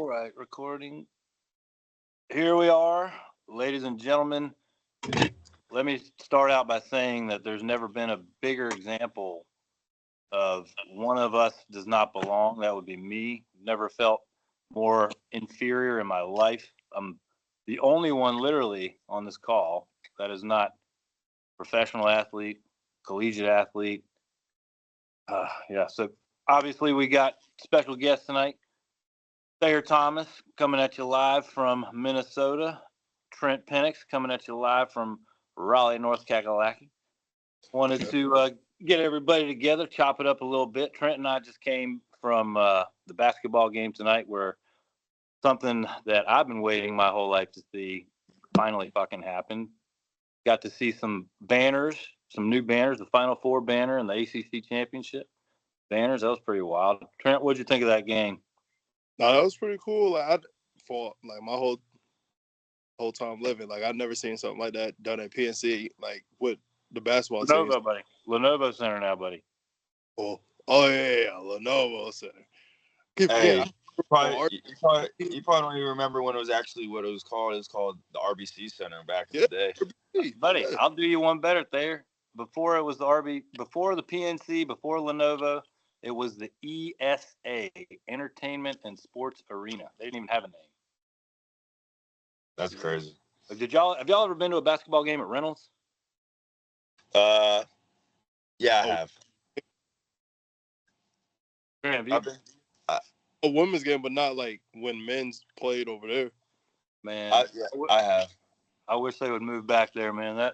All right, recording. Here we are, ladies and gentlemen. Let me start out by saying that there's never been a bigger example of one of us does not belong. That would be me. Never felt more inferior in my life. I'm the only one literally on this call that is not professional athlete, collegiate athlete. So obviously we got special guests tonight. Thayer Thomas coming at you live from Minnesota. Trent Pennix coming at you live from Raleigh, North Kakalaki. Wanted to get everybody together, chop it up a little bit. Trent and I just came from the basketball game tonight where something that I've been waiting my whole life to see finally fucking happened. Got to see some banners, some new banners, the Final Four banner and the ACC championship banners. That was pretty wild. Trent, what'd you think of that game? No, that was pretty cool. For my whole time living, I've never seen something like that done at PNC, with the basketball teams. Lenovo, buddy. Lenovo Center now, buddy. Oh yeah, Lenovo Center. Hey, you probably don't even remember when it was actually what it was called. It was called the RBC Center back in the day. Buddy, yeah. I'll do you one better, Thayer. Before it was before the PNC, before Lenovo, it was the ESA, Entertainment and Sports Arena. They didn't even have a name. That's crazy. Have y'all ever been to a basketball game at Reynolds? Yeah, I have. Have you? A women's game, but not when men's played over there. Man, I have. I wish they would move back there, man.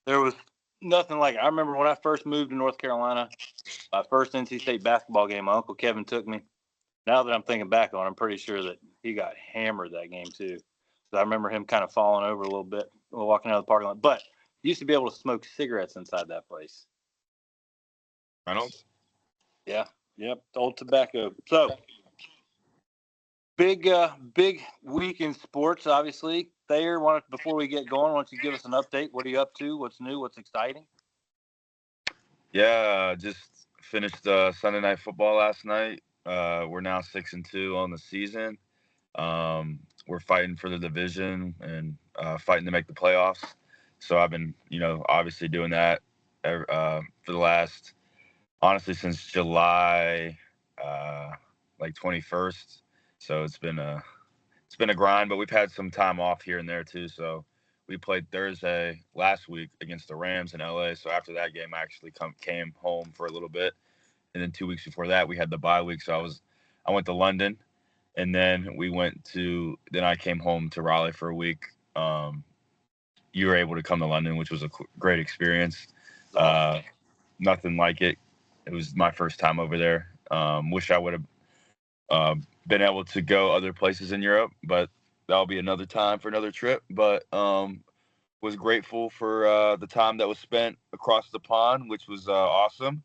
There was nothing like it. I remember when I first moved to North Carolina, my first NC State basketball game, my Uncle Kevin took me. Now that I'm thinking back on it, I'm pretty sure that he got hammered that game too. So I remember him kind of falling over a little bit while walking out of the parking lot. But you used to be able to smoke cigarettes inside that place. Reynolds? Yeah. Yep. Old tobacco. So big week in sports, obviously. Thayer, before we get going, why don't you give us an update? What are you up to? What's new? What's exciting? Yeah, just finished Sunday Night Football last night. We're now 6-2 on the season. We're fighting for the division and fighting to make the playoffs. So I've been, obviously doing that for the last, honestly, since July, 21st. So it's been a grind, but we've had some time off here and there too. So we played Thursday last week against the Rams in LA. So after that game, I actually came home for a little bit. And then 2 weeks before that, we had the bye week. So I went to London, and then I came home to Raleigh for a week. You were able to come to London, which was a great experience. Nothing like it. It was my first time over there. Wish I would have been able to go other places in Europe, but that'll be another time for another trip. But was grateful for the time that was spent across the pond, which was awesome.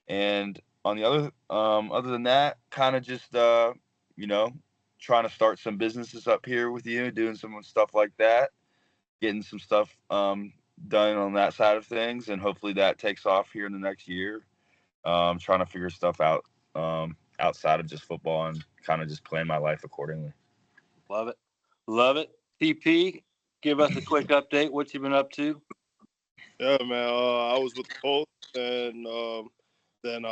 And on the other than that, kind of just trying to start some businesses up here with you, doing some stuff like that, getting some stuff done on that side of things, and hopefully that takes off here in the next year. Trying to figure stuff out outside of just football and kind of just plan my life accordingly. Love it. TP, give us a quick update. What you been up to? Yeah, man. I was with the Colts, and then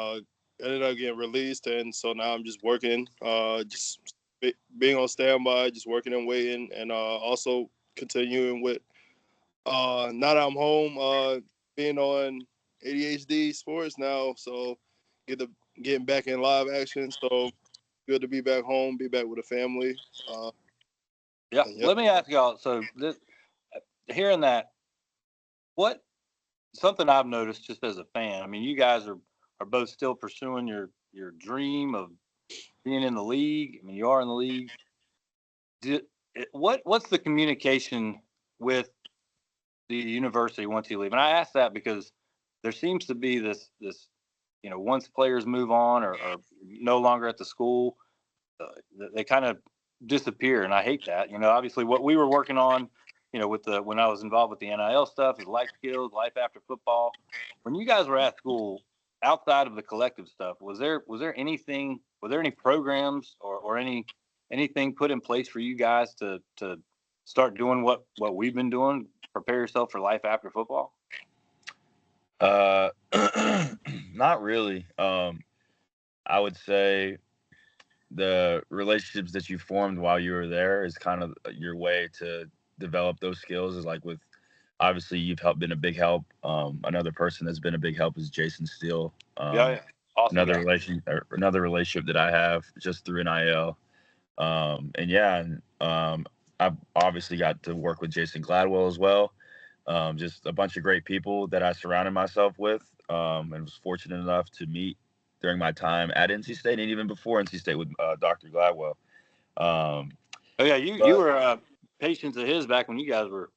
ended up getting released, and so now I'm just working, just being on standby, just working and waiting, and also continuing with now that I'm home, being on ADHD Sports now, so getting back in live action. So good to be back home, be back with the family. Yeah. Let me ask y'all. So hearing that, something I've noticed just as a fan. I mean, you guys are both still pursuing your dream of being in the league. I mean, you are in the league. What's the communication with the university once you leave? And I ask that because there seems to be this once players move on or no longer at the school, they kind of disappear, and I hate that. Obviously what we were working on, when I was involved with the NIL stuff, is life skills, life after football. When you guys were at school, outside of the collective stuff, was there any programs or any anything put in place for you guys to start doing what we've been doing? Prepare yourself for life after football? Uh, not really. I would say the relationships that you formed while you were there is kind of your way to develop those skills. Is like with obviously you've been a big help. Another person that's been a big help is Jason Steele. Yeah. Awesome guy. Another relationship that I have just through NIL. And yeah, I've obviously got to work with Jason Gladwell as well. Just a bunch of great people that I surrounded myself with, and was fortunate enough to meet during my time at NC State and even before NC State with Dr. Gladwell. Um, Oh yeah, you were patients of his back when you guys were.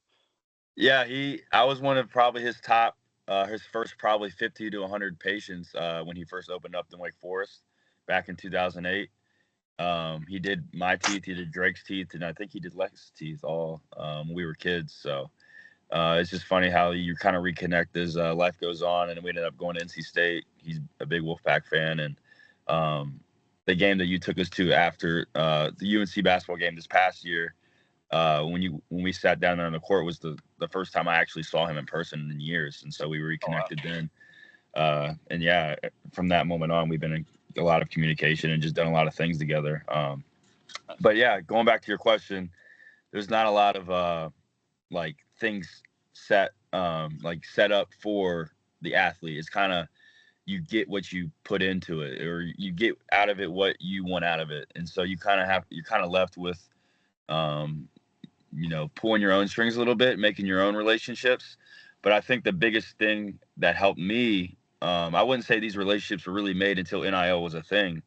Yeah, I was one of probably his top, his first probably 50 to 100 patients when he first opened up in Wake Forest back in 2008. He did my teeth, he did Drake's teeth, and I think he did Lex's teeth all when we were kids. So it's just funny how you kind of reconnect as life goes on, and we ended up going to NC State. He's a big Wolfpack fan, and the game that you took us to after the UNC basketball game this past year, when we sat down there on the court was the first time I actually saw him in person in years, and so we reconnected then. And yeah, from that moment on, we've been in a lot of communication and just done a lot of things together. But yeah, going back to your question, there's not a lot of like things set up for the athlete. It's kind of you get what you put into it, or you get out of it what you want out of it, and so you're kind of left with pulling your own strings a little bit, making your own relationships. But I think the biggest thing that helped me, I wouldn't say these relationships were really made until NIL was a thing.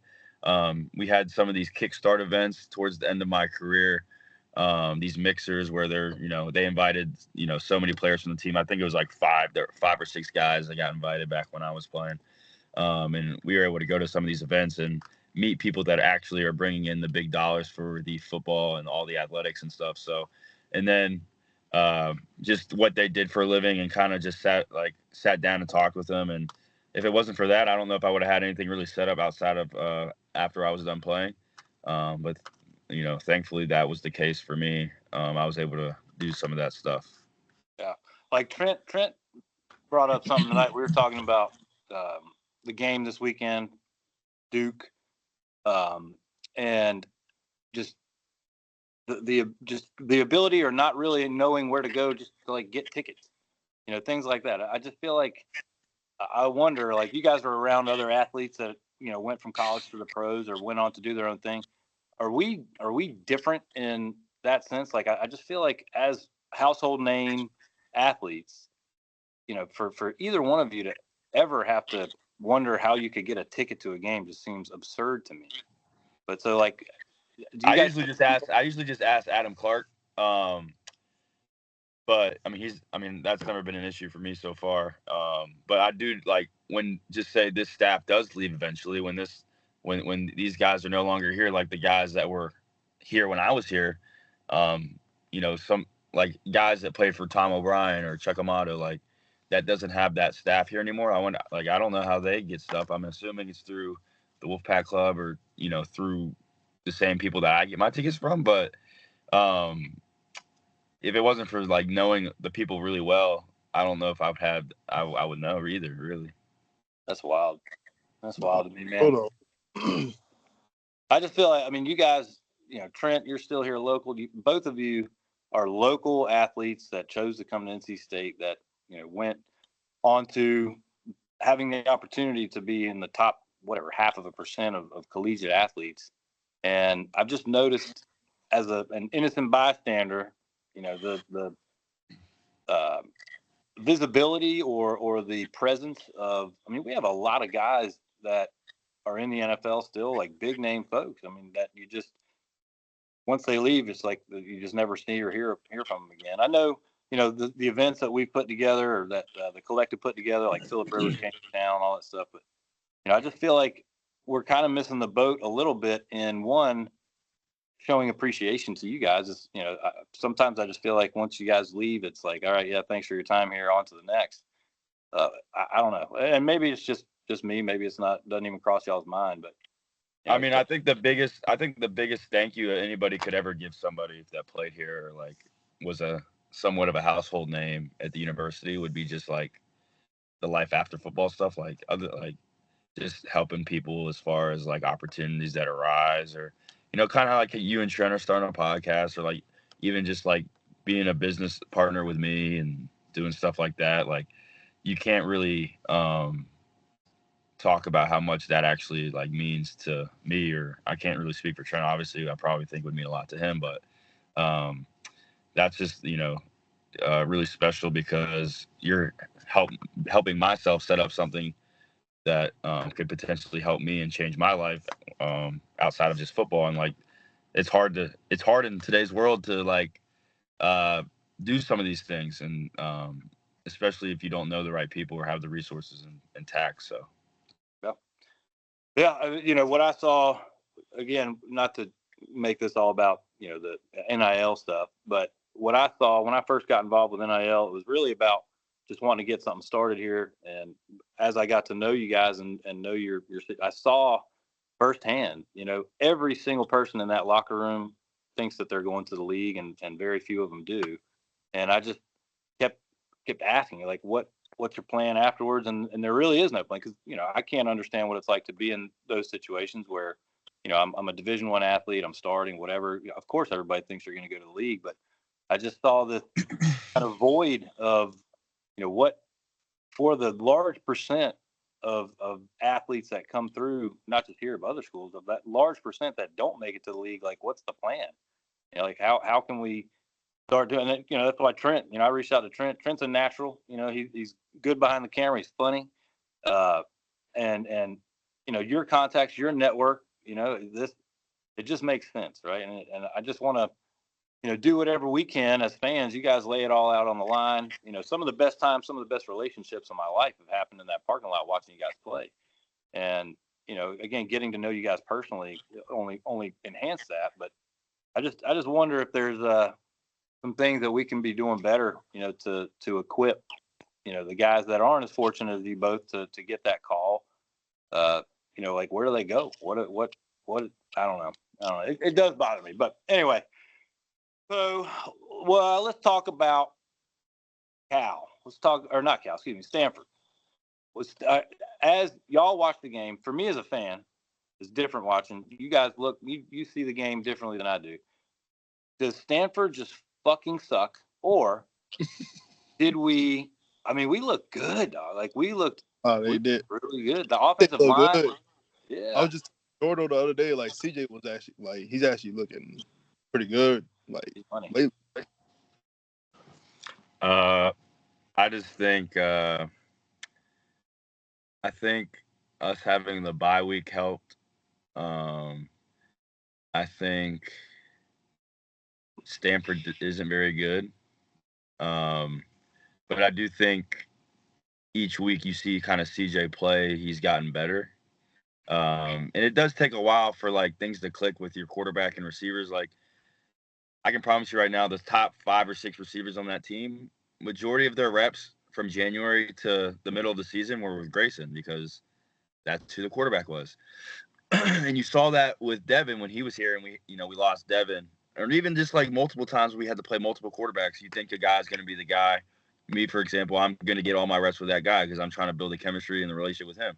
We had some of these kickstart events towards the end of my career, these mixers where they invited, so many players from the team. I think it was like five or six guys that got invited back when I was playing. And we were able to go to some of these events and meet people that actually are bringing in the big dollars for the football and all the athletics and stuff. So, and then just what they did for a living, and kind of just sat down and talked with them. And if it wasn't for that, I don't know if I would have had anything really set up outside of after I was done playing. But thankfully that was the case for me. I was able to do some of that stuff. Yeah, like Trent brought up something tonight. We were talking about the game this weekend, Duke, and just the ability or not really knowing where to go, just to like get tickets, things like that. I just feel like I wonder, like, you guys were around other athletes that went from college to the pros or went on to do their own thing. Are we different in that sense? Like, I just feel like as household name athletes, for either one of you to ever have to wonder how you could get a ticket to a game just seems absurd to me. But so, like, I usually just ask Adam Clark. But I mean that's never been an issue for me so far. But I do, like, when, just say this staff does leave eventually, when these guys are no longer here, like the guys that were here when I was here, some like guys that played for Tom O'Brien or Chuck Amato, like that doesn't have that staff here anymore. I don't know how they get stuff. I'm assuming it's through the Wolfpack Club or through the same people that I get my tickets from. But if it wasn't for like knowing the people really well, I don't know if I would know either, really. That's wild. That's wild to me, man. Hold on. I just feel like, I mean, you guys, Trent, you're still here local. Both of you are local athletes that chose to come to NC State, that, went on to having the opportunity to be in the top, whatever, 0.5% of collegiate athletes. And I've just noticed, as an innocent bystander, the visibility or the presence of, I mean, we have a lot of guys that are in the NFL still, like big name folks. I mean, that you just, once they leave, it's like you just never see or hear from them again. I know, the events that we put together, or that the collective put together, like Philip Rivers came to town, all that stuff. But, I just feel like we're kind of missing the boat a little bit in one, showing appreciation to you guys. Is, sometimes I just feel like once you guys leave, it's like, all right, yeah, thanks for your time here, on to the next. I don't know. And maybe it's just me. Maybe it's not, doesn't even cross y'all's mind, but I mean, I think the biggest thank you anybody could ever give somebody that played here, or like was a somewhat of a household name at the university, would be just like the life after football stuff, like just helping people as far as like opportunities that arise, or kind of like you and Trent are starting a podcast, or like even just like being a business partner with me and doing stuff like that. Like you can't really talk about how much that actually like means to me, or I can't really speak for Trent. Obviously, I probably think would mean a lot to him, but that's just really special because you're helping myself set up something that could potentially help me and change my life outside of just football. And like it's hard in today's world to like do some of these things, and especially if you don't know the right people or have the resources intact. So yeah, what I saw, again, not to make this all about the NIL stuff, but what I saw when I first got involved with NIL, it was really about just wanting to get something started here. And as I got to know you guys and know your I saw firsthand, every single person in that locker room thinks that they're going to the league, and very few of them do. And I just kept asking you, like, what's your plan afterwards? And there really is no plan, because I can't understand what it's like to be in those situations where I'm a Division I athlete, I'm starting, whatever. Of course, everybody thinks they're going to go to the league, but I just saw this kind of void of what, for the large percent of athletes that come through, not just here but other schools, of that large percent that don't make it to the league. Like, what's the plan? Like how can we start doing it? That's why Trent, I reached out to Trent. Trent's a natural. He's good behind the camera. He's funny. And your contacts, your network, it just makes sense, right? And I just want to do whatever we can as fans. You guys lay it all out on the line. Some of the best times, some of the best relationships in my life have happened in that parking lot watching you guys play. And again, getting to know you guys personally only enhanced that. But I just wonder if there's some things that we can be doing better, to equip, the guys that aren't as fortunate as you both to get that call. Like, where do they go? What? I don't know. It does bother me, but anyway. So, well, let's talk about Cal. Stanford. As y'all watch the game, for me as a fan, it's different watching. You guys you see the game differently than I do. Does Stanford just fucking suck, or did we? I mean, we looked good, dog. Like, we did really good. The offensive line, good. Yeah. I was just Gordo the other day. Like, CJ was actually he's actually looking pretty good. Like, he's funny. I just think I think us having the bye week helped. I think Stanford isn't very good, but I do think each week you see kind of CJ play, he's gotten better. And it does take a while for like things to click with your quarterback and receivers. Like, I can promise you right now, the top 5 or 6 receivers on that team, majority of their reps from January to the middle of the season were with Grayson, because that's who the quarterback was. And you saw that with Devin when he was here, and we lost Devin. Or even just like multiple times we had to play multiple quarterbacks. You think a guy's going to be the guy. Me, for example, I'm going to get all my reps with that guy because I'm trying to build a chemistry and the relationship with him.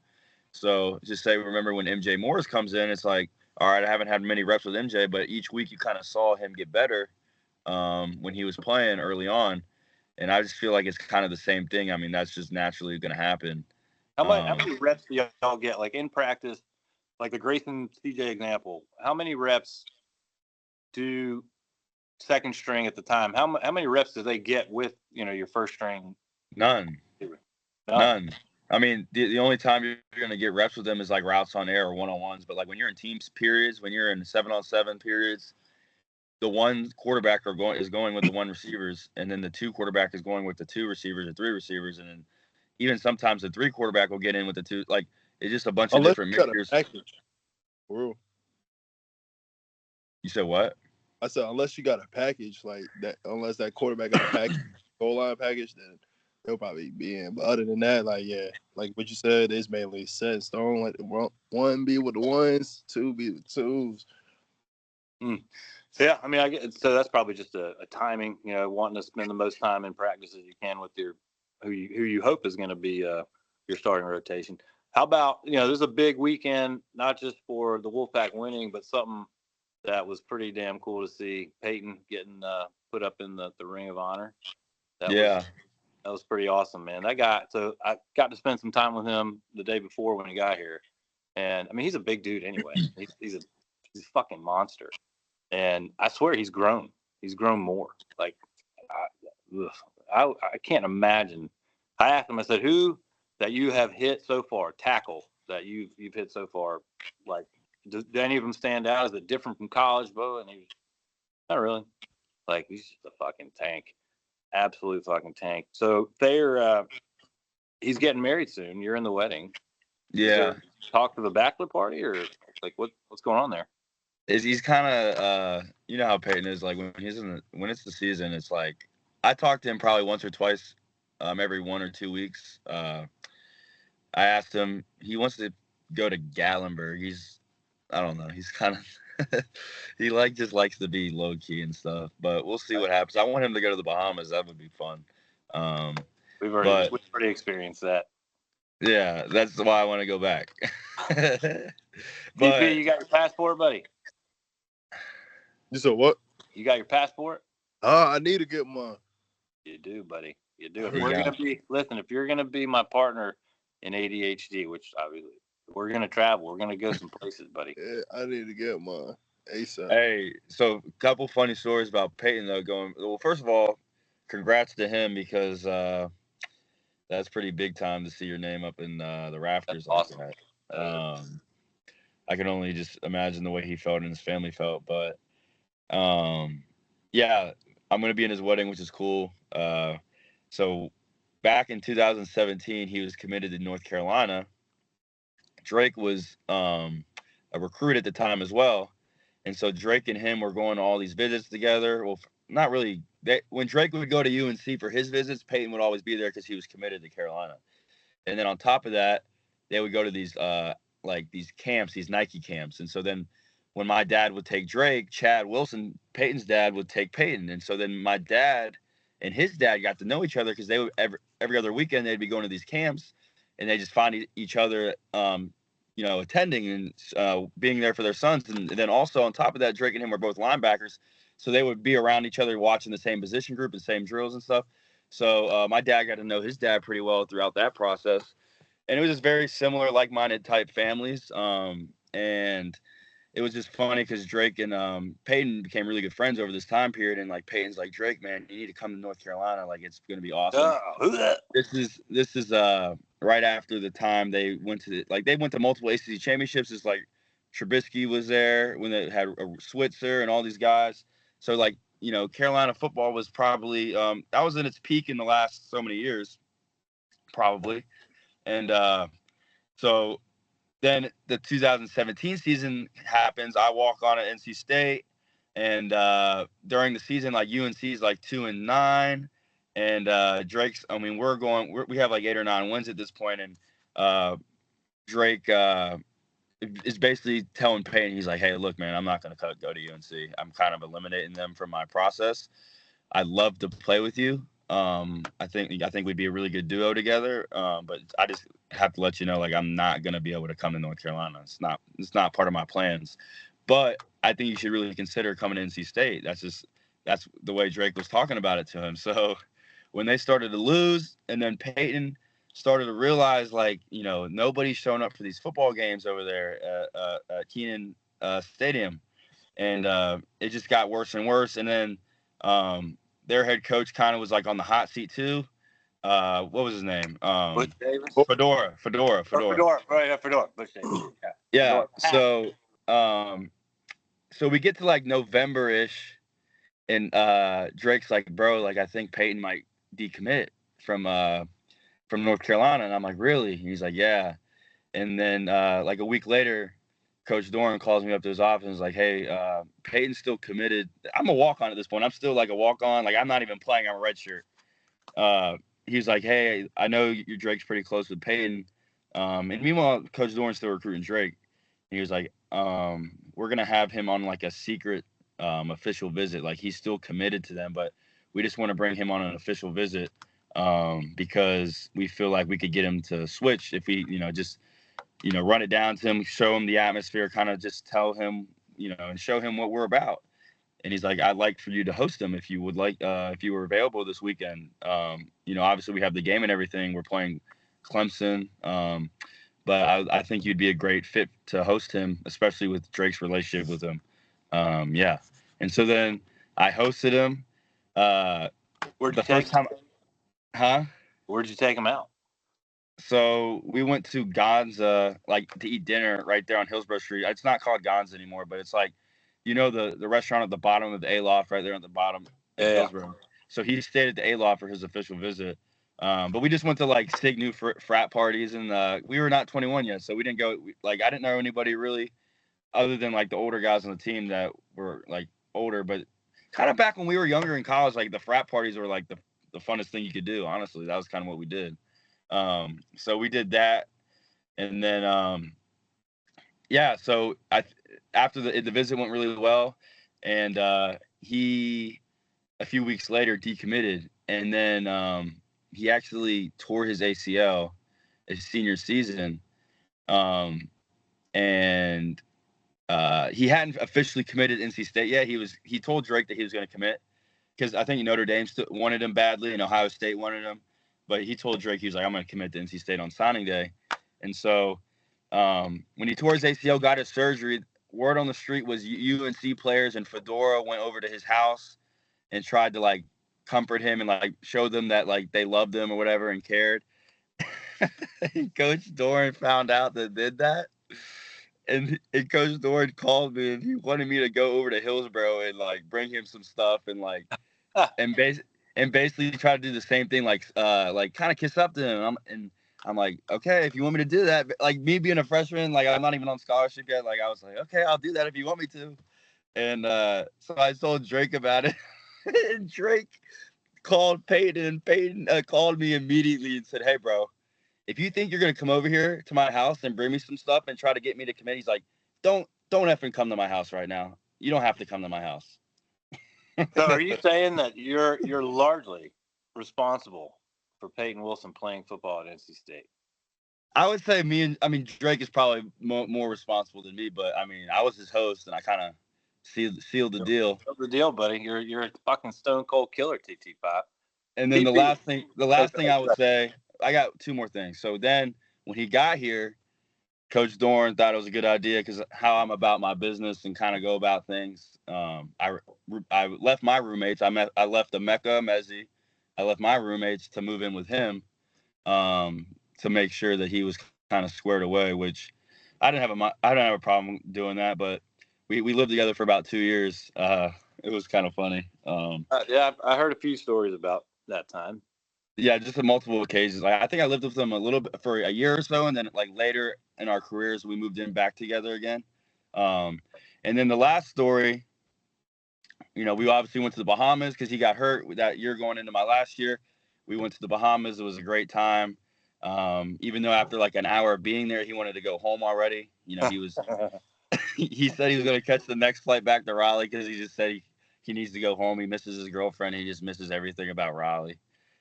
So just say, remember when MJ Morris comes in, it's like, all right, I haven't had many reps with MJ, but each week you kind of saw him get better when he was playing early on. And I just feel like it's kind of the same thing. I mean, that's just naturally going to happen. How many reps do y'all get, like, in practice, like the Grayson CJ example? How many reps do second string at the time? How many reps do they get with your first string? None. I mean, the only time you're going to get reps with them is like routes on air or one-on-ones. But like when you're in teams periods, when you're in 7-on-7 periods, the one quarterback is going with the 1 receivers, and then the 2 quarterback is going with the 2 receivers or 3 receivers, and then even sometimes the 3 quarterback will get in with the 2. Like, it's just a bunch of different mixtures. For real. You said what? I said, unless you got a package like that, unless that quarterback got a package, goal line package, then He'll probably be in. But other than that, like, yeah, like what you said, it's mainly set in stone. Like, one be with the ones, two be with twos. So, yeah, I mean, I get so that's probably just a timing, wanting to spend the most time in practice as you can with your who you hope is going to be your starting rotation. How about, there's a big weekend, not just for the Wolfpack winning, but something that was pretty damn cool to see. Peyton getting put up in the Ring of Honor. That was pretty awesome, man. That guy. So I got to spend some time with him the day before when he got here, and I mean, he's a big dude anyway. He's a fucking monster. And I swear he's grown. He's grown more. Like, I can't imagine. I asked him, I said, who that you have hit so far, tackle that you've hit so far, like, do any of them stand out? Is it different from college, Bo? And he was, not really. Like, he's just a fucking tank. Absolute fucking tank. So Thayer, he's getting married soon. You're in the wedding. Yeah. Talk to the bachelor party, or like what's going on there? He's kind of you know how Peyton is, like when it's the season, it's like I talk to him probably once or twice every 1 or 2 weeks. I asked him, he wants to go to Gatlinburg. I don't know, he's kind of he just likes to be low key and stuff, but we'll see what happens. I want him to go to the Bahamas. That would be fun. We've already experienced that. Yeah, that's why I want to go back. DP, you got your passport, buddy? You said what? You got your passport? I need to get mine. You do, buddy. You do. If you're gonna be my partner in ADHD, which obviously we're gonna travel, we're gonna go some places, buddy. Yeah, I need to get mine ASAP. Hey, so a couple funny stories about Peyton though. Well, first of all, congrats to him because that's pretty big time to see your name up in the rafters. That's like awesome. That. I can only just imagine the way he felt and his family felt, but yeah, I'm gonna be in his wedding, which is cool. So back in 2017, he was committed to North Carolina. Drake was a recruit at the time as well, and so Drake and him were going to all these visits together. Well, not really. When Drake would go to UNC for his visits, Peyton would always be there because he was committed to Carolina. And then on top of that, they would go to these these camps, these Nike camps. And so then when my dad would take Drake, Chad Wilson, Peyton's dad, would take Peyton. And so then my dad and his dad got to know each other because they would every other weekend they'd be going to these camps, and they just find each other, attending and being there for their sons. And then also on top of that, Drake and him were both linebackers, so they would be around each other watching the same position group and same drills and stuff. So my dad got to know his dad pretty well throughout that process. And it was just very similar, like-minded type families. And it was just funny because Drake and Peyton became really good friends over this time period. And like Peyton's like, Drake, man, you need to come to North Carolina. Like, it's going to be awesome. This is right after the time they went to multiple ACC championships. It's like Trubisky was there when they had Switzer and all these guys. So like, Carolina football was probably that was in its peak in the last so many years, probably. And so then the 2017 season happens. I walk on at NC State, and during the season, like UNC is like 2-9, and Drake's. I mean, we have like 8 or 9 wins at this point, and Drake is basically telling Peyton, he's like, "Hey, look, man, I'm not going to go to UNC. I'm kind of eliminating them from my process. I'd love to play with you. I think we'd be a really good duo together. But I just have to let you know, like, I'm not gonna be able to come to North Carolina. It's not part of my plans. But I think you should really consider coming to NC State. That's the way Drake was talking about it to him. So when they started to lose, and then Peyton started to realize, like, nobody's showing up for these football games over there at Kenan Stadium, and it just got worse and worse. And then their head coach kind of was like on the hot seat too. What was his name? Butch Davis? Fedora. Right, Fedora. Butch Davis. Yeah. So we get to like November-ish, and Drake's like, bro, like, I think Peyton might decommit from North Carolina. And I'm like, really? And he's like, yeah. And then like a week later, Coach Doran calls me up to his office and is like, hey, Peyton's still committed. I'm a walk-on at this point. I'm still like a walk-on. Like, I'm not even playing. I'm a redshirt. he's like, hey, I know Drake's pretty close with Peyton. And meanwhile, Coach Doran's still recruiting Drake. He was like, we're going to have him on like a secret official visit. Like he's still committed to them, but we just want to bring him on an official visit because we feel like we could get him to switch if we, just, run it down to him, show him the atmosphere, kind of just tell him, and show him what we're about. And he's like, I'd like for you to host them if you would like, if you were available this weekend. Obviously we have the game and everything. We're playing Clemson. But I think you'd be a great fit to host him, especially with Drake's relationship with him. Yeah. And so then I hosted him. Where'd you take him? Huh? Where'd you take him out? So we went to Gonza, like to eat dinner right there on Hillsborough Street. It's not called Gonza anymore, but it's like, the restaurant at the bottom of the A-Loft right there at the bottom of Hillsborough. So he stayed at the A-Loft for his official visit. But we just went to like SIG frat parties, and we were not 21 yet, so we didn't go. I didn't know anybody really, other than like the older guys on the team that were like older. But kind of back when we were younger in college, like the frat parties were like the funnest thing you could do. Honestly, that was kind of what we did. So we did that, and then So after the visit went really well, and he a few weeks later decommitted, and then he actually tore his ACL his senior season, and he hadn't officially committed NC State yet. He told Drake that he was going to commit because I think Notre Dame wanted him badly and Ohio State wanted him, but he told Drake he was like, I'm going to commit to NC State on signing day. And so when he tore his ACL, got his surgery, word on the street was UNC players and Fedora went over to his house and tried to like comfort him and like show them that like they loved him or whatever and cared. Coach Doran found out that did that, and Coach Doran called me and he wanted me to go over to Hillsborough and like bring him some stuff and like and basically try to do the same thing, like kind of kiss up to him. I'm like, okay, if you want me to do that, like me being a freshman, like I'm not even on scholarship yet. Like I was like, okay, I'll do that if you want me to. And so I told Drake about it, and Drake called Peyton, and Peyton called me immediately and said, hey, bro, if you think you're going to come over here to my house and bring me some stuff and try to get me to commit, he's like, don't effing come to my house right now. You don't have to come to my house. So are you saying that you're largely responsible for Peyton Wilson playing football at NC State? I would say Drake is probably more responsible than me, but I was his host and I kind of sealed the deal. Sealed the deal, buddy. You're a fucking stone cold killer, TT5. And then the last thing I would say, I got two more things. So then when he got here, Coach Doran thought it was a good idea because how I'm about my business and kind of go about things. I left my roommates. I left Emeka Mezzi. I left my roommates to move in with him to make sure that he was kind of squared away, which I didn't have a problem doing that, but we lived together for about 2 years. It was kind of funny. Yeah, I heard a few stories about that time. Yeah, just on multiple occasions. Like I think I lived with them a little bit for a year or so, and then like later in our careers, we moved in back together again. And then the last story, we obviously went to the Bahamas because he got hurt that year going into my last year. We went to the Bahamas. It was a great time. Even though after like an hour of being there, he wanted to go home already. He was he said he was going to catch the next flight back to Raleigh because he just said he needs to go home. He misses his girlfriend. He just misses everything about Raleigh.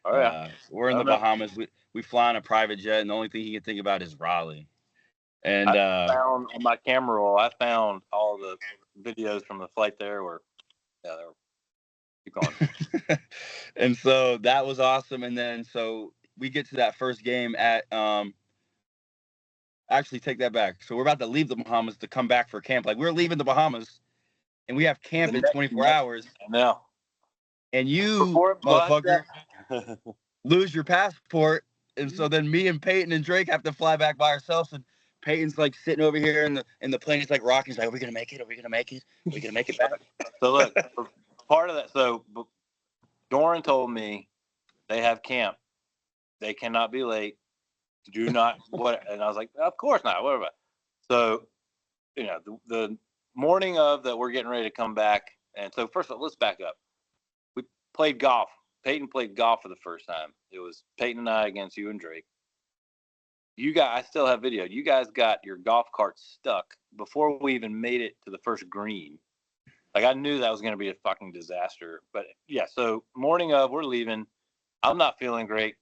Oh, yeah. We're in the Bahamas. We fly on a private jet, and the only thing he can think about is Raleigh. And I found on my camera roll, I found all the videos from the flight there where, they were. Keep going. And so that was awesome. And then so we get to that first game at actually take that back. So we're about to leave the Bahamas to come back for camp. Like we're leaving the Bahamas, and we have camp in 24 hours. No. And you, motherfucker, lose your passport. And so then me and Peyton and Drake have to fly back by ourselves. And Peyton's like sitting over here in the plane. He's like rocking. He's like, are we going to make it? Are we going to make it? Are we going to make it back? So look, part of that. So Doran told me they have camp. They cannot be late. Do not what? And I was like, of course not. What about? So, the morning of that, we're getting ready to come back. And so first of all, let's back up. We played golf Peyton played golf for the first time. It was Peyton and I against you and Drake. I still have video. You guys got your golf cart stuck before we even made it to the first green. Like, I knew that was going to be a fucking disaster. But yeah, so morning of, we're leaving. I'm not feeling great.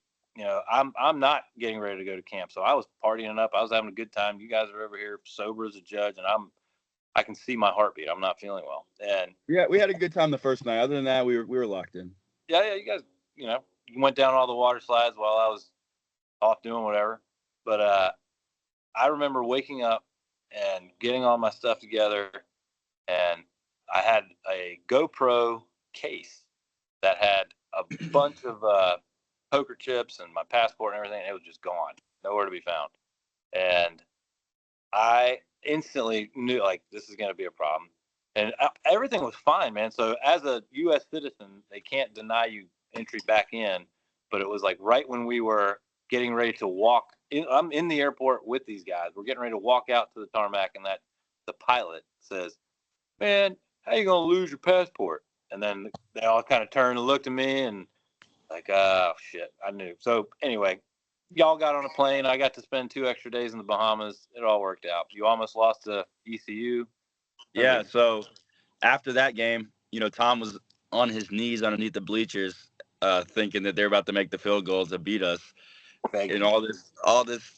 I'm not getting ready to go to camp. So I was partying up. I was having a good time. You guys are over here sober as a judge, and I can see my heartbeat. I'm not feeling well. And yeah, we had a good time the first night. Other than that, we were locked in. yeah, you guys, you went down all the water slides while I was off doing whatever. But I remember waking up and getting all my stuff together, and I had a GoPro case that had a bunch of poker chips and my passport and everything. And it was just gone, nowhere to be found. And I instantly knew, like, this is going to be a problem. And everything was fine, man. So as a U.S. citizen, they can't deny you entry back in. But it was like right when we were getting ready to walk in, I'm in the airport with these guys. We're getting ready to walk out to the tarmac, and the pilot says, "Man, how you gonna lose your passport?" And then they all kind of turned and looked at me, and like, oh shit, I knew. So anyway, y'all got on a plane. I got to spend 2 extra days in the Bahamas. It all worked out. You almost lost to ECU. Yeah. So after that game, Tom was on his knees underneath the bleachers, thinking that they're about to make the field goals to beat us. And all this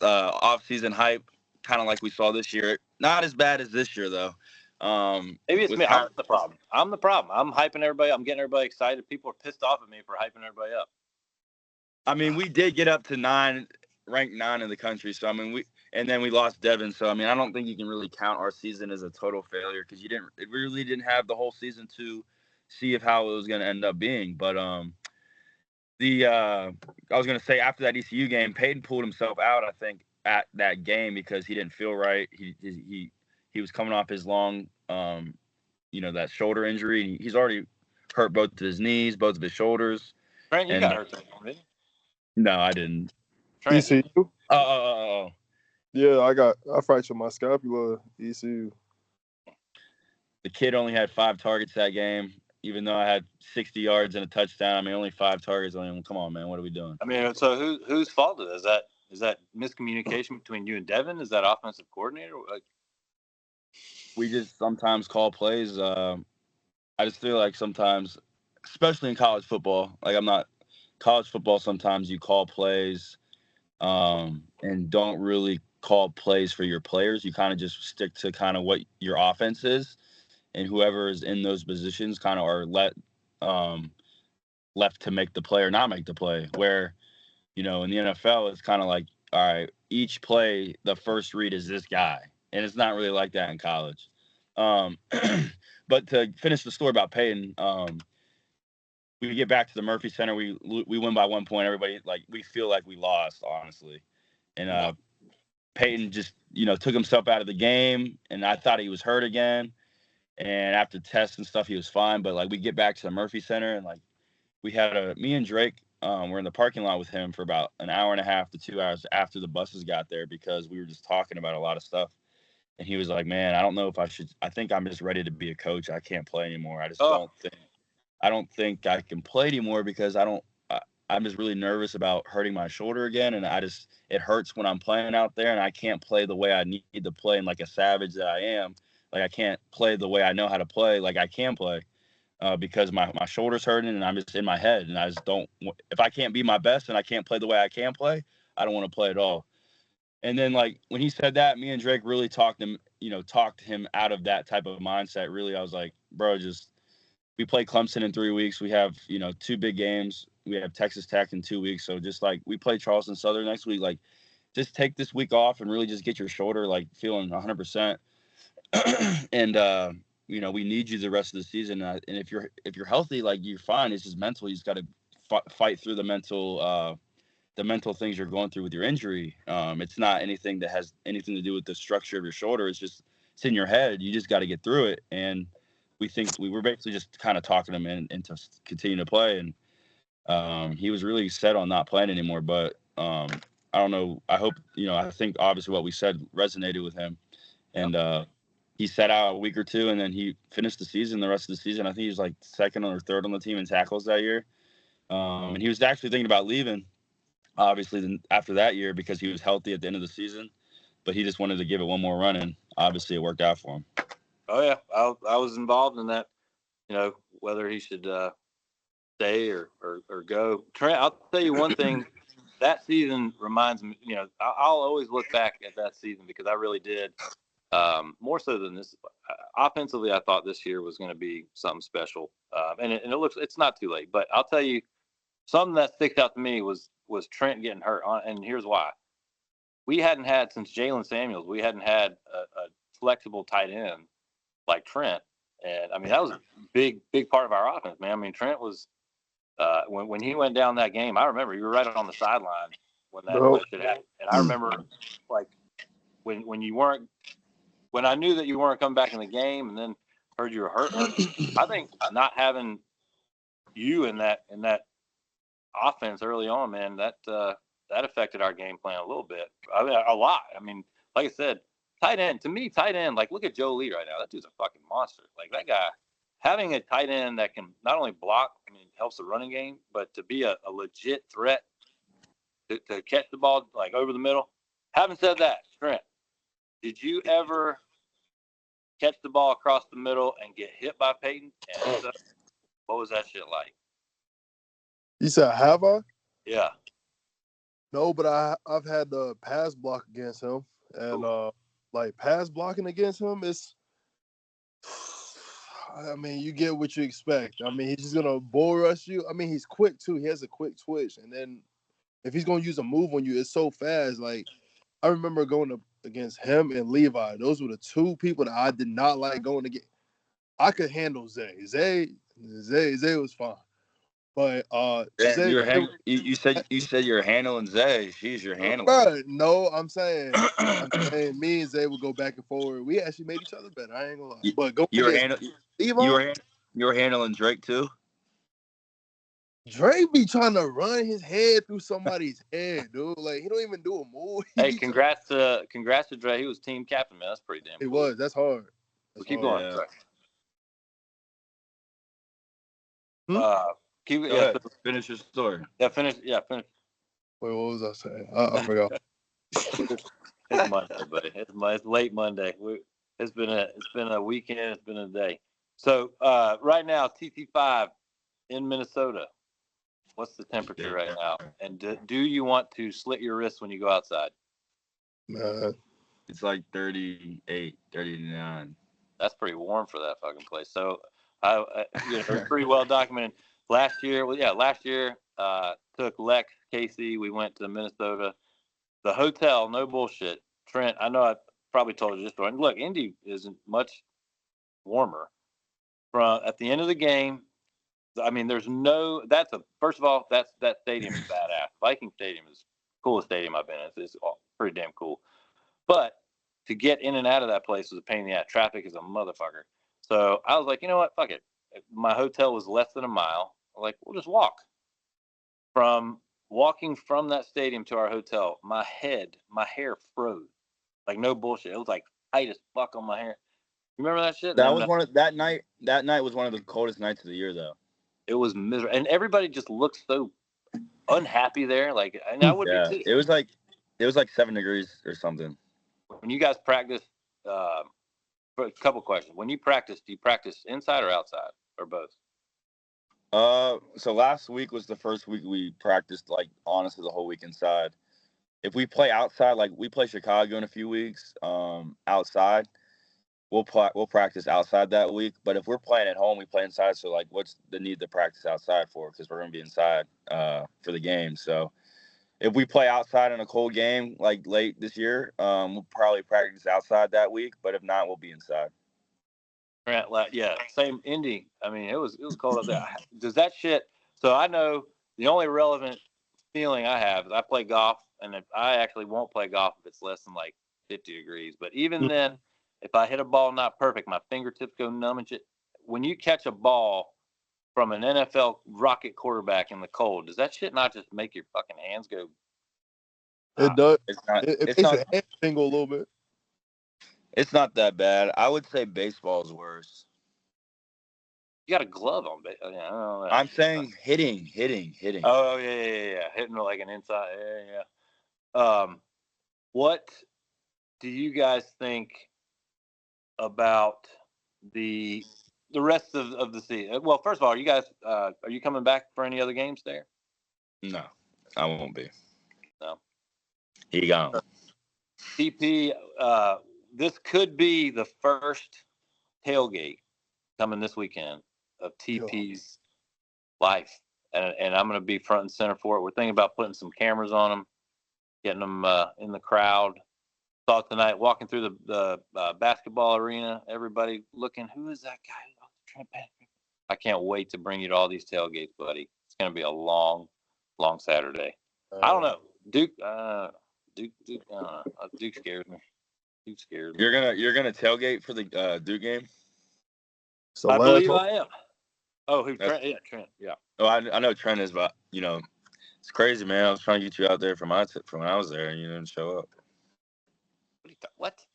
off-season hype, kind of like we saw this year. Not as bad as this year, though. Maybe it's me. I'm the problem. I'm hyping everybody. I'm getting everybody excited. People are pissed off at me for hyping everybody up. I mean, we did get up to ranked 9 in the country. So, I mean, and then we lost Devin. So, I mean, I don't think you can really count our season as a total failure because it really didn't have the whole season to see how it was going to end up being. But I was going to say, after that ECU game, Peyton pulled himself out, I think, at that game because he didn't feel right. He was coming off his long, that shoulder injury. He's already hurt both of his knees, both of his shoulders. Trent, you got hurt that one, didn't you? No, I didn't. Trent. ECU? Oh. Yeah, I fractured my scapula, ECU. The kid only had 5 targets that game, even though I had 60 yards and a touchdown. I mean, only 5 targets. I mean, come on, man. What are we doing? I mean, so whose fault is that? Is that miscommunication between you and Devin? Is that offensive coordinator? Like, we just sometimes call plays. I just feel like sometimes, especially in college football, college football, sometimes you call plays and don't really call plays for your players. You kind of just stick to kind of what your offense is, and whoever is in those positions kind of are left to make the play or not make the play. Where, in the NFL, it's kind of like, all right, each play, the first read is this guy. And it's not really like that in college. But to finish the story about Peyton, we get back to the Murphy Center. We win by 1 point. Everybody, we feel like we lost, honestly. And Peyton just, took himself out of the game. And I thought he was hurt again. And after tests and stuff, he was fine. But, we get back to the Murphy Center. And, we had me and Drake, we're in the parking lot with him for about an hour and a half to 2 hours after the buses got there because we were just talking about a lot of stuff. And he was like, "Man, I don't know if I think I'm just ready to be a coach. I can't play anymore. I don't think I can play anymore because I'm just really nervous about hurting my shoulder again. And it hurts when I'm playing out there and I can't play the way I need to play and like a savage that I am. I can't play the way I know how to play. I can play because my shoulder's hurting and I'm just in my head. And I just don't, if I can't be my best and I can't play the way I can play, I don't want to play at all." And then, when he said that, me and Drake really talked him out of that type of mindset. Really, I was like, bro, we play Clemson in 3 weeks. We have, 2 big games. We have Texas Tech in 2 weeks. So just we play Charleston Southern next week. Just take this week off and really just get your shoulder, feeling 100%. And, we need you the rest of the season. And if you're healthy, you're fine. It's just mental. You just got to fight through the mental things you're going through with your injury. It's not anything that has anything to do with the structure of your shoulder. It's in your head. You just got to get through it. And we were basically just kind of talking him into continue to play. And he was really set on not playing anymore. But I don't know. I hope, I think obviously what we said resonated with him. And he sat out a week or two, and then he finished the rest of the season. I think he was second or third on the team in tackles that year. And he was actually thinking about leaving, obviously, after that year because he was healthy at the end of the season. But he just wanted to give it one more run, and obviously it worked out for him. Oh yeah, I was involved in that. Whether he should stay or go. Trent, I'll tell you one thing. That season reminds me. I'll always look back at that season because I really did. More so than this, offensively, I thought this year was going to be something special. And it looks it's not too late. But I'll tell you something that sticks out to me was Trent getting hurt. And here's why: we hadn't had since Jalen Samuels, we hadn't had a flexible tight end like Trent. And I mean, that was a big part of our offense, man. I mean, Trent was when he went down that game. I remember you were right on the sideline when that shit happened. And I remember like when you weren't when I knew that you weren't coming back in the game, and then heard you were hurt. I think not having you in that offense early on, man, that affected our game plan a little bit. I mean, a lot. I mean, like I said, tight end, like look at Joe Lee right now. That dude's a fucking monster. Like that guy, having a tight end that can not only block, I mean, helps the running game, but to be a legit threat to catch the ball like over the middle. Having said that, Trent, did you ever catch the ball across the middle and get hit by Peyton? And what was that shit like? You said, have I? Yeah. No, but I've had the pass block against him, and like pass blocking against him is, I mean, you get what you expect. I mean, he's just gonna bull rush you. I mean, he's quick too. He has a quick twitch, and then if he's gonna use a move on you, it's so fast. Like I remember going up against him and Levi. Those were the two people that I did not like going against. I could handle Zay. Zay was fine. But Zay, you said you're handling Zay. She's your handling. Bro, no, I'm saying me and Zay would go back and forward. We actually made each other better. I ain't gonna lie. But go you were handling Drake too. Drake be trying to run his head through somebody's head, dude. Like he don't even do a move. Hey, congrats to Drake. He was team captain, man. That's pretty damn cool. It was. That's hard. Keep going. Yeah. Finish your story. Yeah, finish. Wait, what was I saying? I forgot. It's Monday, buddy. It's late Monday. It's been a weekend. It's been a day. So right now, TT5 in Minnesota. What's the temperature right now? And do you want to slit your wrists when you go outside? It's like 38, 39. That's pretty warm for that fucking place. So it's pretty well documented. Last year, took Lex, Casey. We went to Minnesota. The hotel, no bullshit. Trent, I know I probably told you this story. And look, Indy isn't much warmer. At the end of the game, I mean, first of all, that stadium is badass. Viking Stadium is the coolest stadium I've been in. It's pretty damn cool. But to get in and out of that place was a pain in the ass. Traffic is a motherfucker. So I was like, you know what? Fuck it. My hotel was less than a mile. I'm like, we'll just walk. Walking from that stadium to our hotel, my hair froze. Like no bullshit. It was like tight as fuck on my hair. You remember that shit? That night was one of the coldest nights of the year, though. It was miserable, and everybody just looked so unhappy there. Like, and I would be too. It was like 7 degrees or something. When you guys practice, a couple questions. When you practice, do you practice inside or outside, or both? So last week was the first week we practiced, like, honestly, the whole week inside. If we play outside, like we play Chicago in a few weeks, outside, we'll practice outside that week. But if we're playing at home, we play inside. So like, what's the need to practice outside for? Because we're gonna be inside for the game. So if we play outside in a cold game like late this year, we'll probably practice outside that week. But if not, we'll be inside. Yeah, same Indy. I mean, it was cold up there. Does that shit? So I know the only relevant feeling I have is I play golf, and I actually won't play golf if it's less than like 50 degrees. But even then, if I hit a ball not perfect, my fingertips go numb and shit. When you catch a ball from an NFL rocket quarterback in the cold, does that shit not just make your fucking hands go? It does. It makes your hand tingle a little bit. It's not that bad. I would say baseball is worse. You got a glove on, but I don't know. I'm saying hitting. Oh yeah. Hitting like an inside. Yeah. What do you guys think about the rest of the season? Well, first of all, you guys are you coming back for any other games there? No, I won't be. No. He gone. TP, this could be the first tailgate coming this weekend of TP's life, and I'm going to be front and center for it. We're thinking about putting some cameras on them, getting them in the crowd. Saw tonight walking through the basketball arena, everybody looking, who is that guy? Oh, Trent. I can't wait to bring you to all these tailgates, buddy. It's going to be a long Saturday. I don't know. Duke, Duke, I don't know. Duke scares me. Duke scares me. You're gonna tailgate for the Duke game? So I believe I am. Oh, who? Trent? Yeah, Trent. Yeah. Oh, I know Trent is, but it's crazy, man. I was trying to get you out there from when I was there, and you didn't show up. What?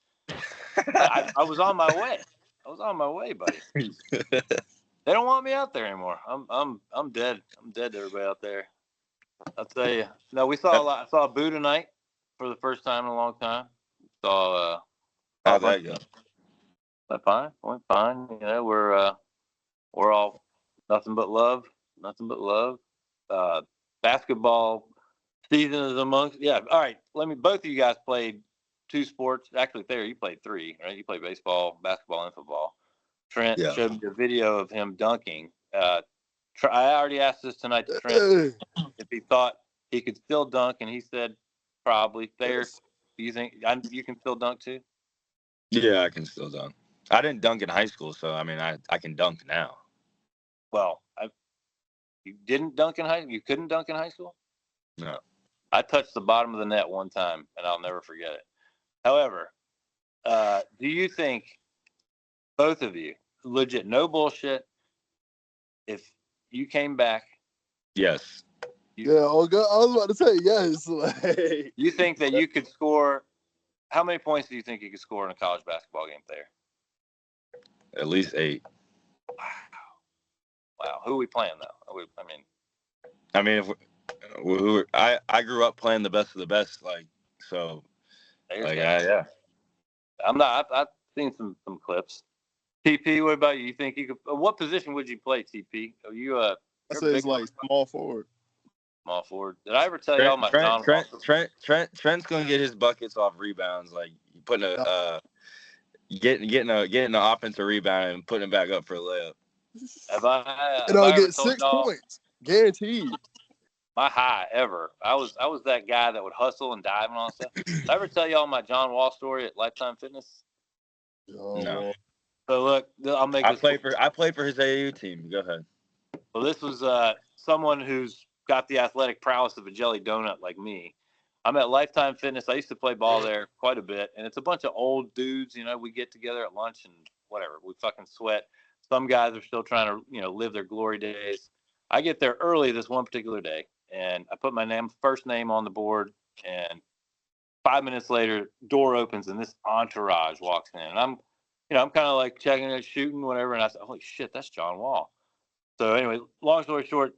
I was on my way. I was on my way, buddy. They don't want me out there anymore. I'm dead. I'm dead to everybody out there. I'll tell you. No, we saw a lot. I saw Boo tonight for the first time in a long time. Saw How'd that go? went fine. Went fine. You know, we're all nothing but love. Nothing but love. Basketball season is amongst. Yeah. All right. Both of you guys played 2 sports. Actually, Thayer, you played 3, right? You played baseball, basketball, and football. Trent showed me a video of him dunking. I already asked this tonight to Trent if he thought he could still dunk, and he said probably. Thayer, do you think you can still dunk too? Yeah, I can still dunk. I didn't dunk in high school, so I mean, I can dunk now. Well, you didn't dunk in high school? You couldn't dunk in high school? No. I touched the bottom of the net one time, and I'll never forget it. However, do you think, both of you, legit, no bullshit, if you came back? Yes. Oh God, I was about to say yes. Like, you think that you could score? How many points do you think you could score in a college basketball game there? At least 8. Wow. Who are we playing though? I grew up playing the best of the best, yeah. I'm not. I've seen some clips. TP, what about you? You think you could? What position would you play, TP? Are you I say it's like small forward. Small forward. Did I ever tell y'all my John? Trent's gonna get his buckets off rebounds, like putting getting an offensive rebound and putting it back up for a layup. Have I get 6 points guaranteed. My high ever. I was that guy that would hustle and dive and all that stuff. Did I ever tell y'all my John Wall story at Lifetime Fitness? No. So look, I'll make this. I played for his AAU team. Go ahead. Well, this was someone who's got the athletic prowess of a jelly donut like me. I'm at Lifetime Fitness. I used to play ball there quite a bit, and it's a bunch of old dudes. You know, we get together at lunch and whatever. We fucking sweat. Some guys are still trying to, live their glory days. I get there early this one particular day, and I put my first name on the board, and 5 minutes later, door opens, and this entourage walks in, and I'm kind of like checking it, shooting, whatever, and I said, holy shit, that's John Wall. So anyway, long story short,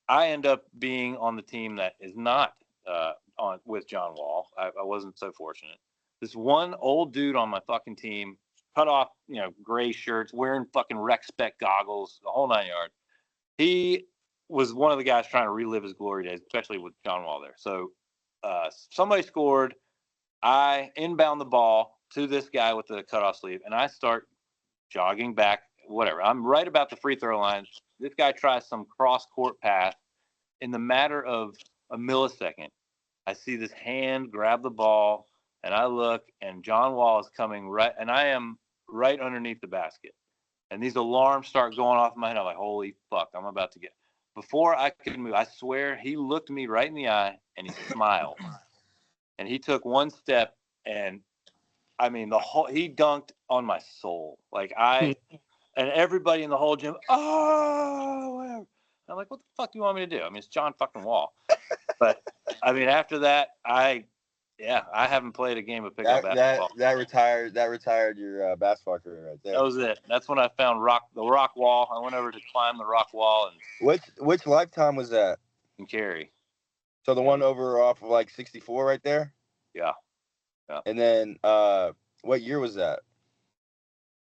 I end up being on the team that is not on with John Wall. I wasn't so fortunate. This one old dude on my fucking team, cut off, gray shirts, wearing fucking rec spec goggles, the whole 9 yards. He was one of the guys trying to relive his glory days, especially with John Wall there. So somebody scored. I inbound the ball to this guy with the cutoff sleeve, and I start jogging back, whatever. I'm right about the free throw line. This guy tries some cross-court pass. In the matter of a millisecond, I see this hand grab the ball, and I look, and John Wall is coming right, and I am right underneath the basket. And these alarms start going off in my head. I'm like, holy fuck, I'm about to get. Before I could move, I swear he looked me right in the eye, and he smiled. And he took one step, and I mean, he dunked on my soul. Like and everybody in the whole gym, oh, whatever. I'm like, what the fuck do you want me to do? I mean, it's John fucking Wall. But I mean, after that, Yeah, I haven't played a game of pickup That basketball. that retired your basketball career right there. That was it. That's when I found the rock wall. I went over to climb the rock wall Which lifetime was that? and carry. So the one over off of like 64 right there? Yeah. And then what year was that?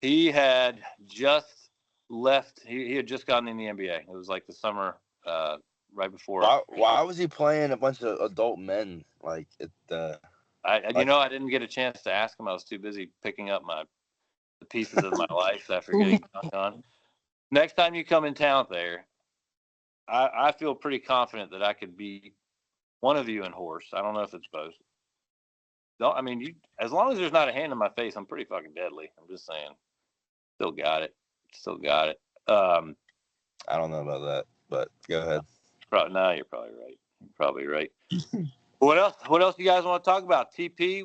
He had just left. He had just gotten in the NBA. It was like the summer right before. Why was he playing a bunch of adult men like at the? I didn't get a chance to ask him. I was too busy picking up the pieces of my life after getting dunked on. Next time you come in town there, I feel pretty confident that I could beat one of you in horse. I don't know if it's both. As long as there's not a hand in my face, I'm pretty fucking deadly. I'm just saying. Still got it. I don't know about that, but go ahead. You're probably right. You're probably right. What else? What else you guys want to talk about? TP,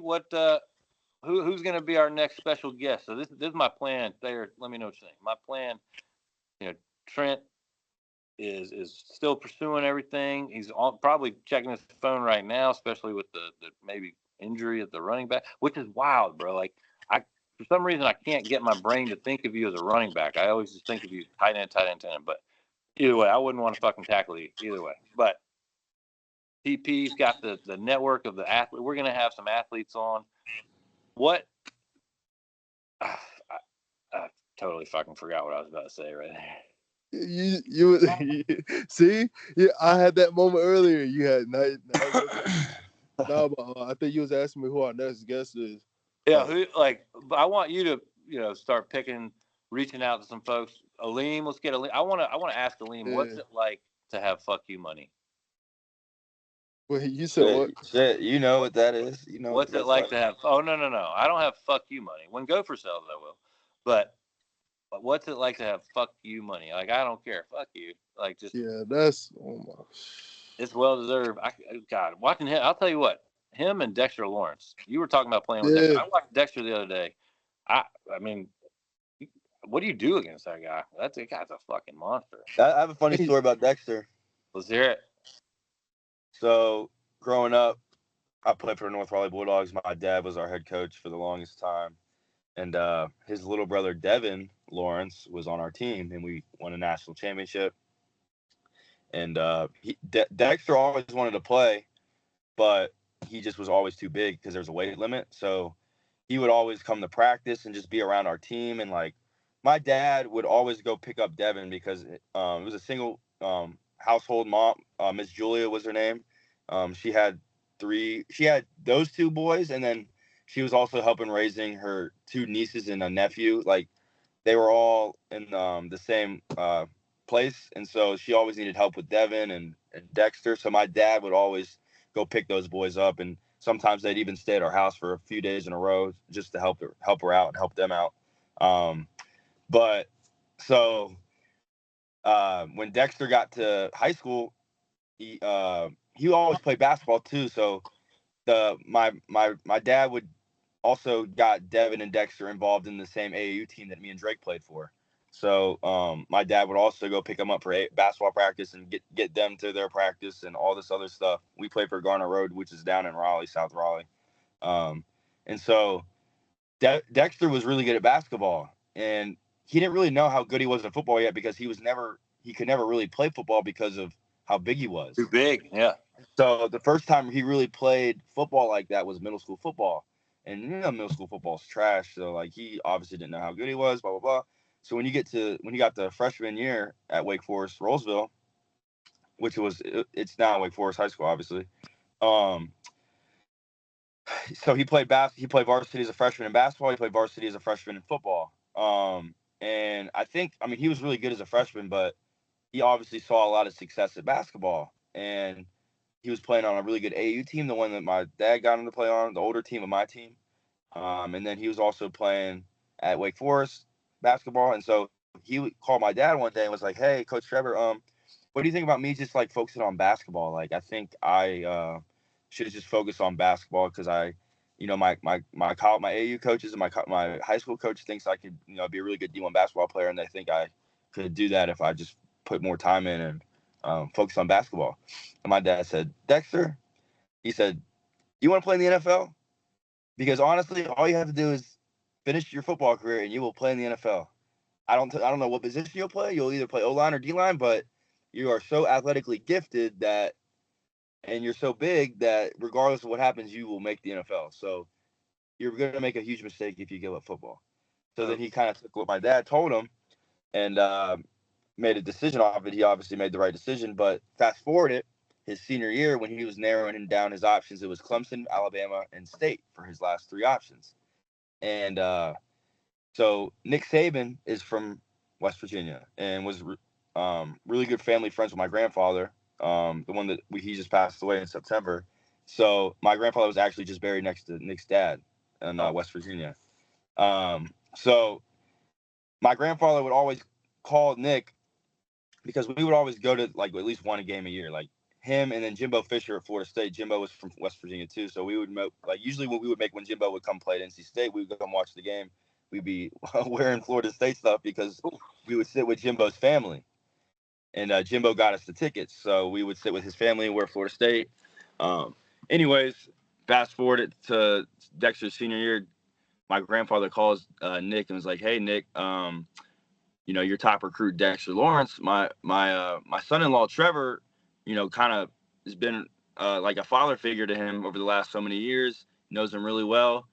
who's going to be our next special guest? So this is my plan. Thayer, let me know what you think. My plan, Trent is still pursuing everything. He's probably checking his phone right now, especially with the maybe injury at the running back, which is wild, bro. Like for some reason I can't get my brain to think of you as a running back. I always just think of you tight end. But either way, I wouldn't want to fucking tackle you either way. But TP's got the network of the athlete. We're gonna have some athletes on. What? I totally fucking forgot what I was about to say right there. You see? Yeah, I had that moment earlier. You had night. No, but I think you was asking me who our next guest is. Yeah, I want you to start reaching out to some folks. Aleem, let's get Aleem. I want to ask Aleem, what's it like to have fuck you money? Wait, you said what? Shit, you know what that is. You know what's it like to have? Oh no, I don't have fuck you money. When Gopher sells, I will. But what's it like to have fuck you money? Like I don't care, fuck you. Like just that's it's well deserved. God, watching him, I'll tell you what. Him and Dexter Lawrence. You were talking about playing with Dexter. I watched Dexter the other day. I mean, what do you do against that guy? That guy's a fucking monster. I have a funny story about Dexter. Let's hear it. So, growing up, I played for the North Raleigh Bulldogs. My dad was our head coach for the longest time. And his little brother, Devin Lawrence, was on our team, and we won a national championship. And Dexter always wanted to play, but he just was always too big because there's a weight limit. So he would always come to practice and just be around our team. And, like, my dad would always go pick up Devin because it was a single household mom. Miss Julia was her name. She had those two boys, and then she was also helping raising her two nieces and a nephew. Like, they were all in the same place, and so she always needed help with Devin and Dexter. So my dad would always go pick those boys up, and sometimes they'd even stay at our house for a few days in a row just to help her out and help them out. But so when Dexter got to high school, he always played basketball too. So my dad would also got Devin and Dexter involved in the same AAU team that me and Drake played for. So my dad would also go pick them up for basketball practice and get them to their practice and all this other stuff. We played for Garner Road, which is down in Raleigh, South Raleigh. And so Dexter was really good at basketball, and he didn't really know how good he was at football yet because he could never really play football because of how big he was. Too big, yeah. So the first time he really played football like that was middle school football. And middle school football is trash. So like he obviously didn't know how good he was, blah, blah, blah. So when he got the freshman year at Wake Forest Rollsville, it's now Wake Forest High School, obviously. So he played varsity as a freshman in basketball. He played varsity as a freshman in football. And he was really good as a freshman, but he obviously saw a lot of success at basketball. And he was playing on a really good AAU team, the one that my dad got him to play on, the older team of my team. And then he was also playing at Wake Forest basketball. And so he called my dad one day and was like, "Hey, Coach Trevor, what do you think about me just like focusing on basketball? Like, I think I should just focus on basketball because my AAU coaches and my high school coach thinks I could, be a really good D1 basketball player, and they think I could do that if I just put more time in and focus on basketball." And my dad said, "Dexter," he said, You want to play in the NFL? Because honestly, all you have to do is finish your football career, and you will play in the NFL. I don't know what position you'll play. You'll either play O-line or D-line, but you are so athletically gifted that, and you're so big that regardless of what happens, you will make the NFL. So you're going to make a huge mistake if you give up football. So then he kind of took what my dad told him and made a decision off it. He obviously made the right decision, but fast forward it, his senior year when he was narrowing down his options, it was Clemson, Alabama, and State for his last 3 options. And so Nick Saban is from West Virginia and was really good family friends with my grandfather, the one that he just passed away in September. So my grandfather was actually just buried next to Nick's dad in West Virginia. So my grandfather would always call Nick because we would always go to like at least one game a year, like him and then Jimbo Fisher at Florida State. Jimbo was from West Virginia too, so we would usually what we would make when Jimbo would come play at NC State, we would come watch the game. We'd be wearing Florida State stuff because we would sit with Jimbo's family, and Jimbo got us the tickets, so we would sit with his family and wear Florida State. Anyways, fast forward it to Dexter's senior year. My grandfather calls Nick and was like, "Hey, Nick, your top recruit Dexter Lawrence, my son-in-law Trevor, kind of has been like a father figure to him over the last so many years. Knows him really well.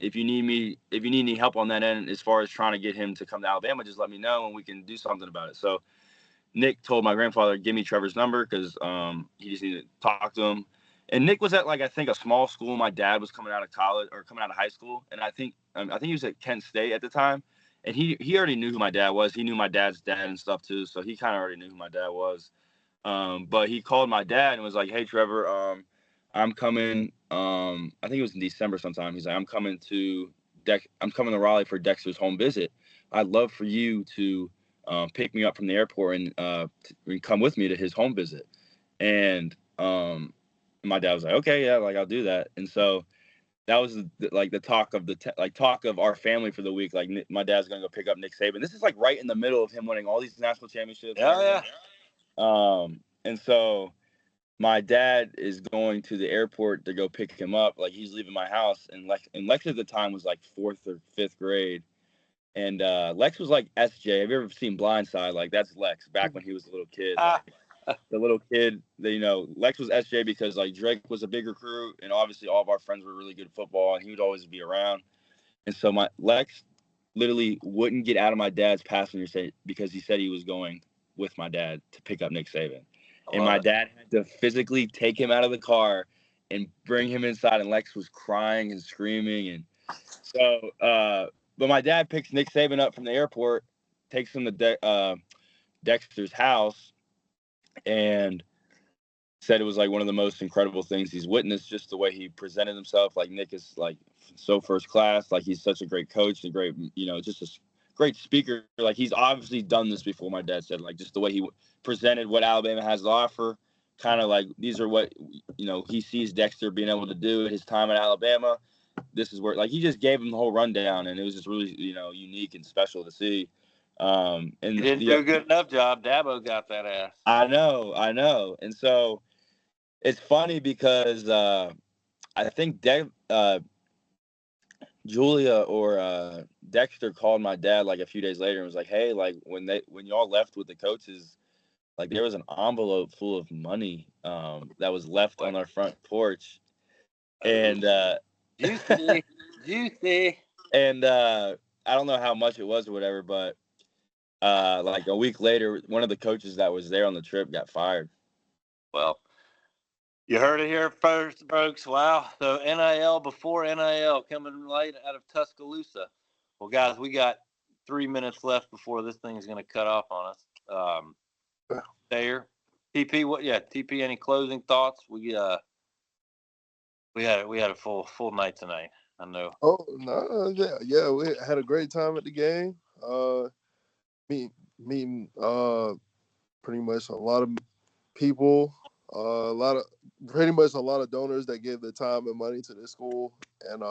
If you need any help on that end as far as trying to get him to come to Alabama, just let me know and we can do something about it." So Nick told my grandfather, "Give me Trevor's number," because he just needed to talk to him. And Nick was at I think a small school. My dad was coming out of college or coming out of high school, and I think he was at Kent State at the time. And he already knew who my dad was. He knew my dad's dad and stuff too, so he kind of already knew who my dad was. But he called my dad and was like, "Hey, Trevor, I'm coming. I think it was in December sometime. He's like, I'm coming to Raleigh for Dexter's home visit. I'd love for you to pick me up from the airport and come with me to his home visit." And my dad was like, "Okay, yeah, I'll do that." And so that was the talk of talk of our family for the week. Like my dad's gonna go pick up Nick Saban. This is right in the middle of him winning all these national championships. Yeah. And so my dad is going to the airport to go pick him up. Like he's leaving my house, and Lex at the time was like 4th or 5th grade, and Lex was like SJ. Have you ever seen Blindside? Like that's Lex back when he was a little kid. The little kid, Lex was SJ because Drake was a big recruit, and obviously all of our friends were really good at football, and he would always be around. And so my Lex literally wouldn't get out of my dad's passenger seat because he said he was going with my dad to pick up Nick Saban. And my dad had to physically take him out of the car and bring him inside, and Lex was crying and screaming. And so, but my dad picks Nick Saban up from the airport, takes him to Dexter's house, and said it was one of the most incredible things he's witnessed, just the way he presented himself. Nick is so first class. He's such a great coach and great, just a great speaker. He's obviously done this before, my dad said, just the way he presented what Alabama has to offer, kind of these are what, he sees Dexter being able to do at his time at Alabama. This is where, he just gave him the whole rundown, and it was just really, unique and special to see. And he didn't do a good enough job. Dabo got that ass. I know. And so it's funny because I think Julia or Dexter called my dad a few days later and was like, "Hey, when y'all left with the coaches, there was an envelope full of money that was left on our front porch." And juicy. And I don't know how much it was or whatever, but a week later, one of the coaches that was there on the trip got fired. Well, you heard it here first, folks. Wow. So NIL before NIL coming right out of Tuscaloosa. Well, guys, we got 3 minutes left before this thing is going to cut off on us. Thayer, TP, TP, any closing thoughts? We had a full night tonight. I know. Oh no, yeah, we had a great time at the game. Meeting pretty much a lot of people, pretty much a lot of donors that give their time and money to this school, and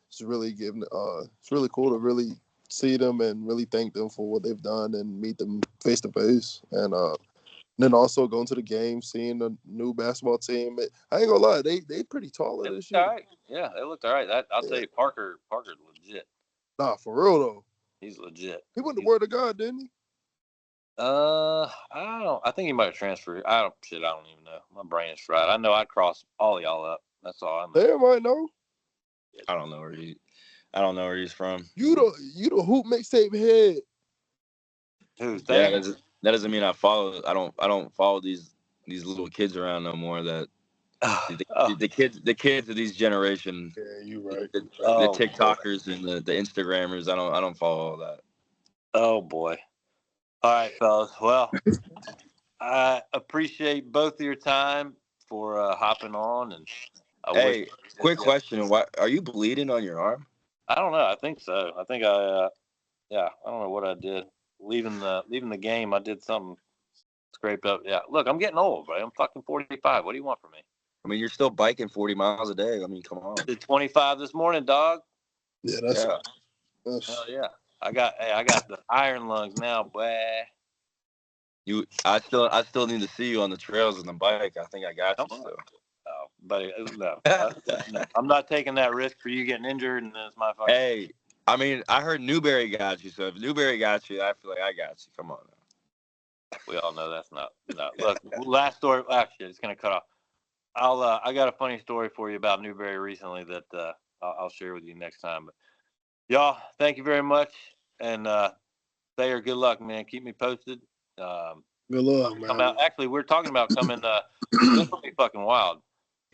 it's really it's really cool to really see them and really thank them for what they've done and meet them face to face. And then also going to the game, seeing the new basketball team. I ain't gonna lie, they pretty taller this year. All right. Yeah, they looked all right. I'll tell you, Parker's legit. Nah, for real though. He's legit. He went to Word of God, didn't he? I don't. I think he might have transferred. I don't even know. My brain is fried. I know I'd cross all y'all up. That's all I know. They might know. I don't know where he's from. You the hoop mixtape head. Who's Yeah, Thayer? that doesn't mean I follow. I don't follow these little kids around no more. That the kids of these generation. Yeah, you right. The Oh, TikTokers and the Instagrammers. I don't follow all that. Oh boy. All right, fellas. Well, I appreciate both of your time for hopping on, and Hey, quick question: Why are you bleeding on your arm? I don't know. I think so. I think I don't know what I did. Leaving the game, I did something scraped up. Yeah. Look, I'm getting old, bro. I'm fucking 45. What do you want from me? I mean, you're still biking 40 miles a day. I mean, come on. Did 25 this morning, dog. Yeah, Hell yeah. I got the iron lungs now, boy. I still need to see you on the trails on the bike. I think I got you still. Oh, buddy, no. I'm not taking that risk for you getting injured and then it's my fucking. Hey, I mean, I heard Newberry got you, so if Newberry got you, I feel like I got you. Come on now. We all know that's not. No. Look, last story. Actually, it's gonna cut off. I got a funny story for you about Newberry recently that I'll share with you next time. But y'all, thank you very much, and Thayer, good luck, man. Keep me posted. good luck, man. Come out. Actually, we're talking about coming. This will be fucking wild.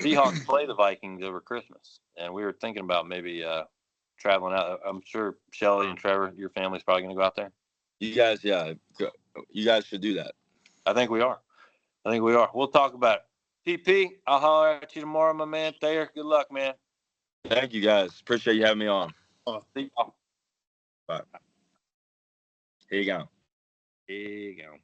Seahawks play the Vikings over Christmas, and we were thinking about maybe traveling out. I'm sure Shelly and Trevor, your family's probably gonna go out there. You guys should do that. I think we are. We'll talk about it. TP, I'll holler at you tomorrow, my man. Thayer, good luck, man. Thank you, guys. Appreciate you having me on. See y'all. Bye. Here you go. Here you go.